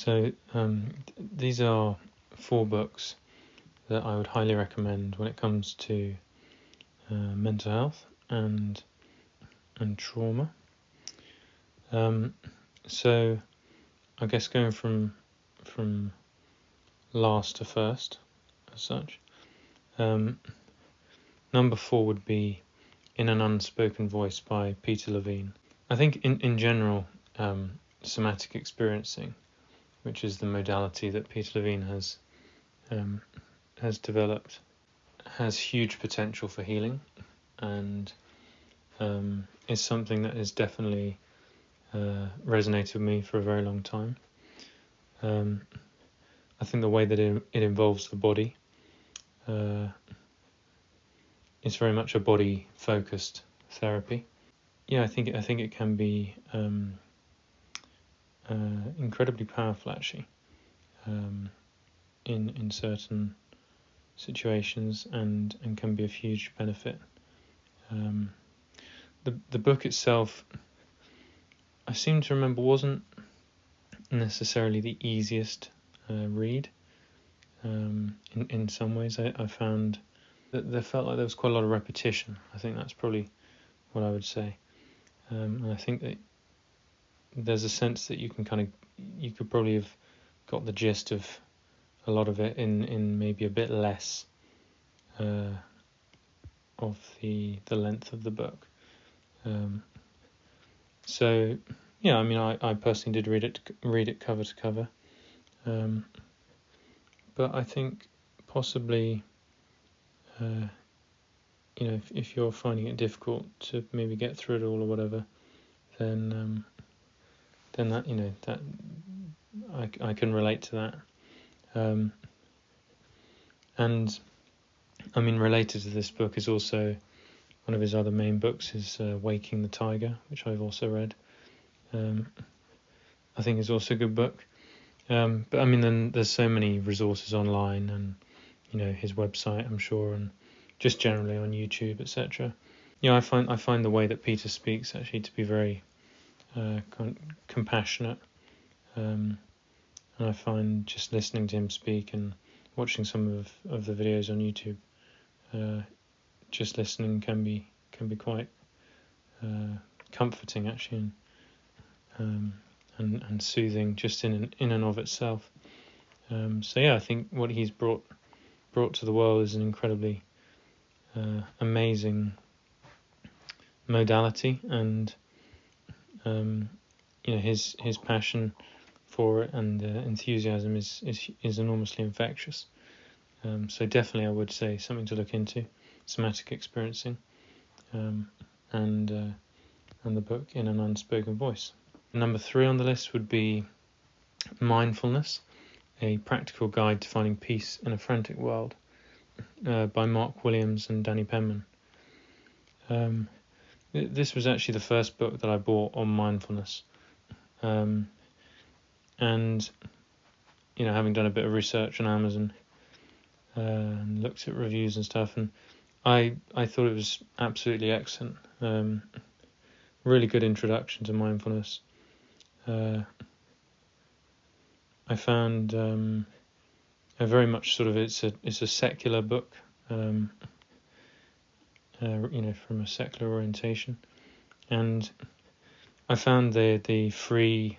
So these are 4 books that I would highly recommend when it comes to mental health and trauma. So I guess going from last to first, as such. Number 4 would be In an Unspoken Voice by Peter Levine. I think in general, somatic experiencing, which is the modality that Peter Levine has developed, has huge potential for healing, and is something that has definitely resonated with me for a very long time. I think the way that it involves the body is very much a body-focused therapy. Yeah, I think it can be incredibly powerful, actually, in certain situations, and can be of huge benefit. The book itself, I seem to remember, wasn't necessarily the easiest read. In some ways, I found that there felt like there was quite a lot of repetition. I think that's probably what I would say. And I think that there's a sense that you could probably have got the gist of a lot of it in maybe a bit less of the length of the book. So yeah, I mean, I personally did read it cover to cover, but I think possibly, if you're finding it difficult to maybe get through it all or whatever, then that that I can relate to that. And I mean, related to this book is also one of his other main books is Waking the Tiger, which I've also read. I think is also a good book. But I mean, then there's so many resources online, and his website, I'm sure, and just generally on YouTube, etc. I find the way that Peter speaks actually to be very compassionate, and I find just listening to him speak and watching some of the videos on YouTube, just listening can be quite comforting, actually, and soothing just in and of itself. So yeah, I think what he's brought to the world is an incredibly amazing modality, and his passion for it and enthusiasm is enormously infectious. So definitely I would say something to look into, somatic experiencing, and the book In an Unspoken Voice. Number 3 on the list would be Mindfulness, a practical guide to finding peace in a frantic world, by Mark Williams and Danny Penman. This was actually the first book that I bought on mindfulness, and having done a bit of research on Amazon and looked at reviews and stuff, and I thought it was absolutely excellent. Really good introduction to mindfulness. I found a very much sort of it's a secular book, from a secular orientation, and I found the free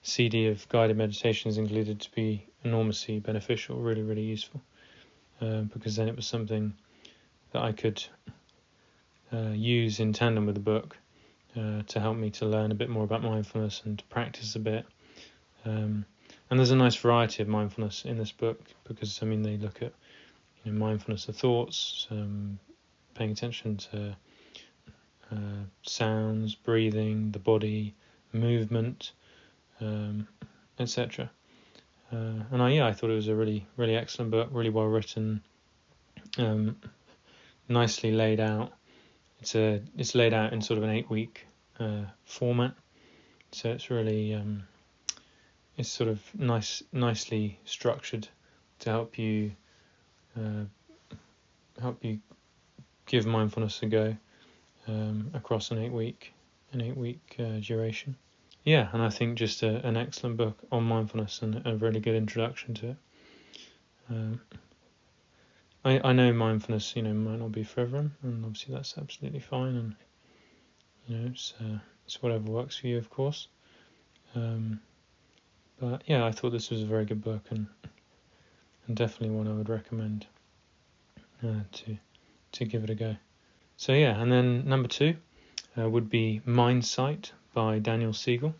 CD of guided meditations included to be enormously beneficial, really, really useful, because then it was something that I could use in tandem with the book to help me to learn a bit more about mindfulness and to practice a bit. And there's a nice variety of mindfulness in this book, because they look at mindfulness of thoughts, paying attention to sounds, breathing, the body, movement, etc. And I thought it was a really, really excellent book, really well written, nicely laid out. It's laid out in sort of an 8-week format, so it's really it's sort of nicely structured to help you give mindfulness a go across an 8-week duration. and I think just an excellent book on mindfulness and a really good introduction to it. I know mindfulness, might not be for everyone, and obviously that's absolutely fine, and it's whatever works for you, of course. But yeah, I thought this was a very good book, and definitely one I would recommend to give it a go. So yeah, and then number 2 would be Mindsight by Daniel Siegel.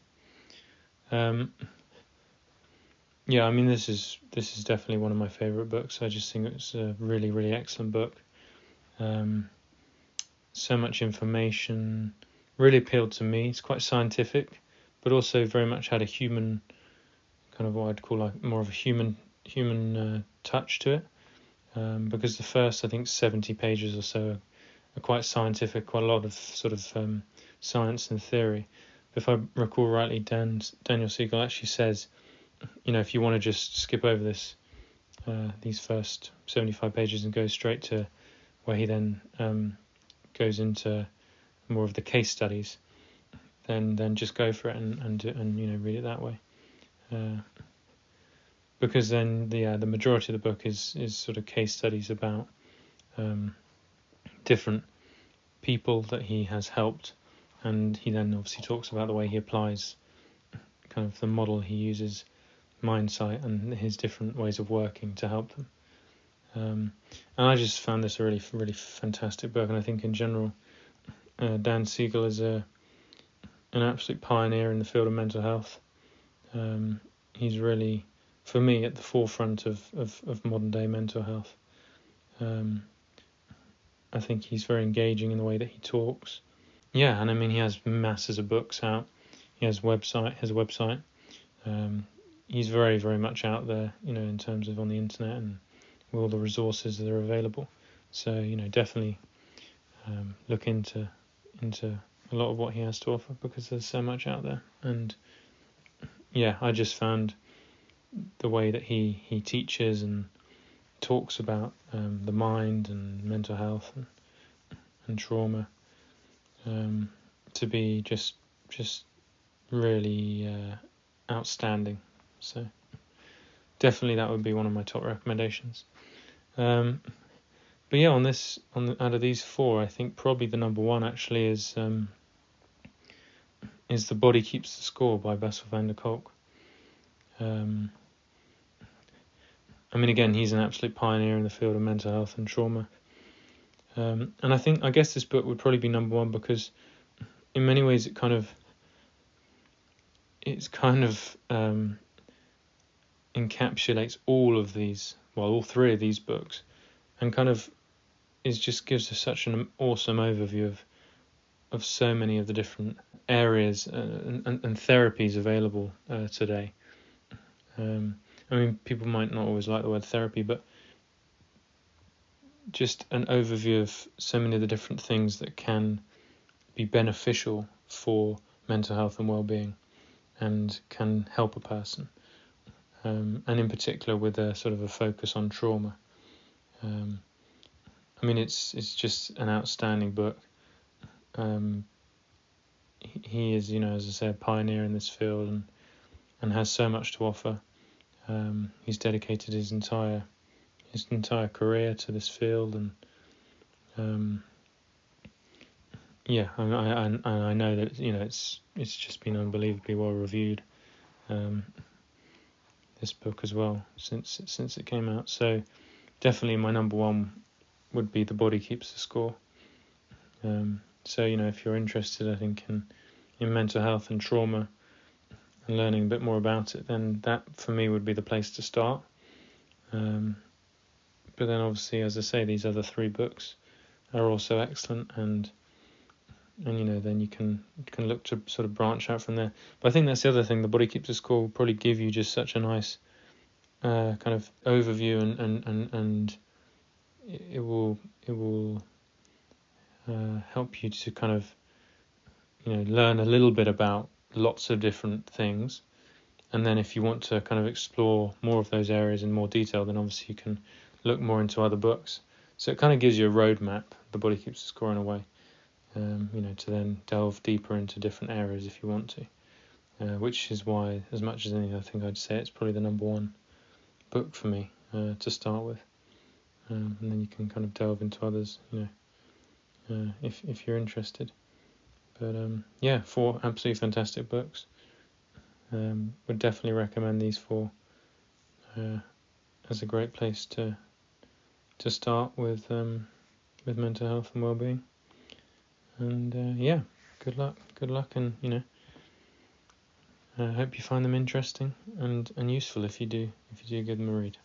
Yeah, I mean this is definitely one of my favourite books. I just think it's a really, really excellent book. So much information, really appealed to me. It's quite scientific, but also very much had a human, kind of what I'd call like more of a human touch to it. Because the first, I think, 70 pages or so are quite scientific, quite a lot of sort of science and theory. But if I recall rightly, Daniel Siegel actually says, if you want to just skip over these first 75 pages and go straight to where he then goes into more of the case studies, then just go for it and read it that way. Because then the majority of the book is sort of case studies about different people that he has helped, and he then obviously talks about the way he applies kind of the model he uses, Mindsight, and his different ways of working to help them. And I just found this a really, really fantastic book, and I think in general, Dan Siegel is an absolute pioneer in the field of mental health. He's really, for me, at the forefront of modern day mental health. I think he's very engaging in the way that he talks. Yeah, and I mean he has masses of books out. He has a website. He's very, very much out there, in terms of on the internet and with all the resources that are available. So, definitely look into a lot of what he has to offer, because there's so much out there. And yeah, I just found the way that he teaches and talks about the mind and mental health and trauma to be just really outstanding. So definitely that would be one of my top recommendations. But yeah, out of these 4, I think probably the number 1 actually is The Body Keeps the Score by Bessel van der Kolk. I mean, again, he's an absolute pioneer in the field of mental health and trauma. And I guess this book would probably be number 1 because in many ways it kind of encapsulates all 3 of these books, and kind of gives us such an awesome overview of so many of the different areas and therapies available today. I mean, people might not always like the word therapy, but just an overview of so many of the different things that can be beneficial for mental health and well-being and can help a person. And in particular with a sort of a focus on trauma. I mean, it's just an outstanding book. He is, as I said, a pioneer in this field and has so much to offer. He's dedicated his entire career to this field, and yeah, I know that it's just been unbelievably well reviewed. This book as well since it came out. So definitely my number 1 would be The Body Keeps the Score. So if you're interested, I think in mental health and trauma and learning a bit more about it, then that for me would be the place to start. But then obviously, as I say, these other 3 books are also excellent, and then you can look to sort of branch out from there. But I think that's the other thing. The Body Keeps the Score will probably give you just such a nice kind of overview, and it will help you to kind of learn a little bit about lots of different things. And then if you want to kind of explore more of those areas in more detail, then obviously you can look more into other books. So it kind of gives you a roadmap, The Body Keeps the Score, in a way, to then delve deeper into different areas if you want to. which is why, as much as anything, I think I'd say it's probably the number one book for me to start with, and then you can kind of delve into others, if you're interested. But 4 absolutely fantastic books. Would definitely recommend these 4 as a great place to start with mental health and well-being. And good luck, and I hope you find them interesting and useful if you do give them a read.